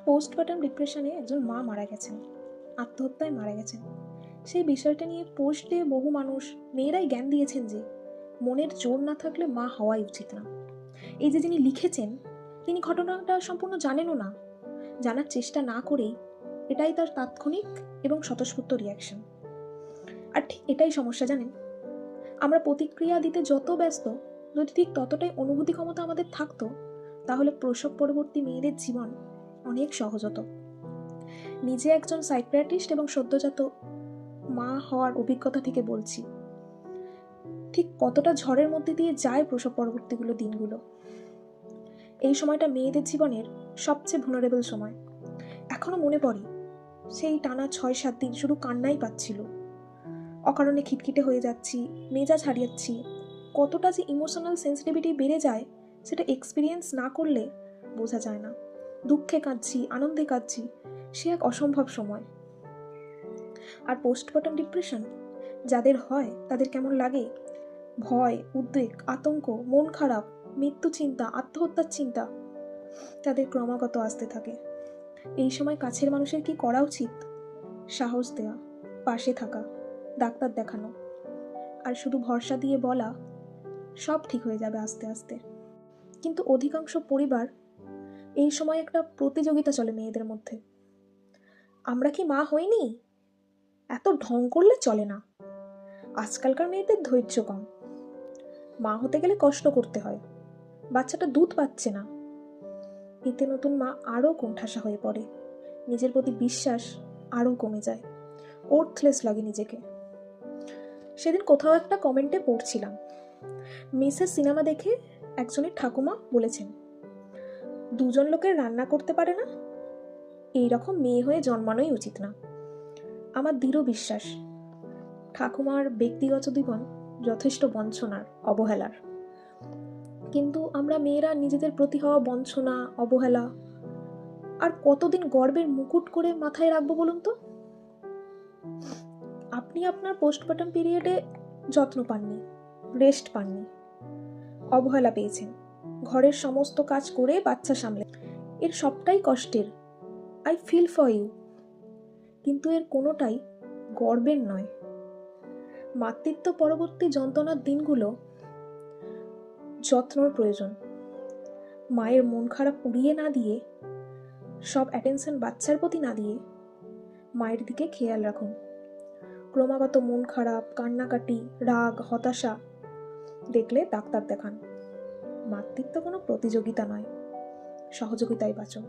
Postpartum ডিপ্রেশনে একজন মা মারা গেছেন, আত্মহত্যায় মারা গেছেন। সেই বিষয়টা নিয়ে পোস্ট দিয়ে বহু মানুষ, মেয়েরাই জ্ঞান দিয়েছেন যে মনের জোর না থাকলে মা হওয়াই উচিত না। এই যে যিনি লিখেছেন, তিনি ঘটনাটা সম্পূর্ণ জানেনও না, জানার চেষ্টা না করেই এটাই তার তাৎক্ষণিক এবং স্বতঃস্ফূর্ত রিয়াকশন। আর ঠিক এটাই সমস্যা, জানেন, আমরা প্রতিক্রিয়া দিতে যত ব্যস্ত, যদি ঠিক ততটাই অনুভূতি ক্ষমতা আমাদের থাকতো, তাহলে প্রসব পরবর্তী মেয়েদের জীবন অনেক সহজ হতো। নিজে একজন সাইকিয়াট্রিস্ট এবং সদ্যজাত মা হওয়ার অভিজ্ঞতা থেকে বলছি, ঠিক কতটা ঝড়ের মধ্যে দিয়ে যায় প্রসব পরবর্তীগুলো দিনগুলো। এই সময়টা মেয়েদের জীবনের সবচেয়ে vulnerable সময়। এখনো মনে পড়ে সেই টানা 6-7 দিন শুধু কান্নাই পাচ্ছিল, অকারণে খিটখিটে হয়ে যাচ্ছি, মেজাজ হারিয়েছি। কতটা যে ইমোশনাল সেন্সিটিভিটি বেড়ে যায় সেটা এক্সপিরিয়েন্স না করলে বোঝা যায় না। দুঃখে কাঁদছি, আনন্দে কাঁদছি, সে এক অসম্ভব সময়। আর পোস্টপার্টাম ডিপ্রেশন যাদের হয় তাদের কেমন লাগে? ভয়, উদ্বেগ, আতঙ্ক, মন খারাপ, মৃত্যু চিন্তা, আত্মহত্যার চিন্তা তাদের ক্রমাগত আসতে থাকে। এই সময় কাছের মানুষের কি করা উচিত? সাহস দেয়া, পাশে থাকা, ডাক্তার দেখানো, আর শুধু ভরসা দিয়ে বলা সব ঠিক হয়ে যাবে আস্তে আস্তে। কিন্তু অধিকাংশ পরিবার এই সময় একটা প্রতিযোগিতা চলে মেয়েদের মধ্যে। আমরা কি মা হইনি? এত ঢং করলে চলে না। আজকালকার মেয়েদের ধৈর্য কম, মা হতে গেলে কষ্ট করতে হয়, বাচ্চাটা দুধ পাচ্ছে না। এতে নতুন মা আরও কোণঠাসা হয়ে পড়ে, নিজের প্রতি বিশ্বাস আরও কমে যায়, ওর্থলেস লাগে নিজেকে। সেদিন কোথাও একটা কমেন্টে পড়ছিলাম, মিসেস সিনেমা দেখে একজনের ঠাকুমা বলেছেন, 2জন লোকের রান্না করতে পারে না, এইরকম মেয়ে হয়ে জন্মানোই উচিত না। আমার দৃঢ় বিশ্বাস ঠাকুমার ব্যক্তিগত জীবন যথেষ্ট বঞ্চনার, অবহেলার। কিন্তু আমরা মেয়েরা নিজেদের প্রতি হওয়া বঞ্চনা, অবহেলা আর কতদিন গর্বের মুকুট করে মাথায় রাখবো বলুন তো? আপনি আপনার পোস্টপার্টাম পিরিয়ডে যত্ন পাননি, রেস্ট পাননি, অবহেলা পেয়েছেন, ঘরের সমস্ত কাজ করে বাচ্চা সামলে, এর সবটাই কষ্টের। I feel for you. কিন্তু এর কোনোটাই গর্বের নয়। মাতৃত্ব পরবর্তী যন্ত্রণার দিনগুলো যত্নর প্রয়োজন। মায়ের মন খারাপ উড়িয়ে না দিয়ে, সব অ্যাটেনশন বাচ্চার প্রতি না দিয়ে মায়ের দিকে খেয়াল রাখুন। ক্রমাগত মন খারাপ, কান্নাকাটি, রাগ, হতাশা দেখলে ডাক্তার দেখান। মাতৃত্ব কোনো প্রতিযোগিতা নয়, সহযোগিতায় বাঁচুন।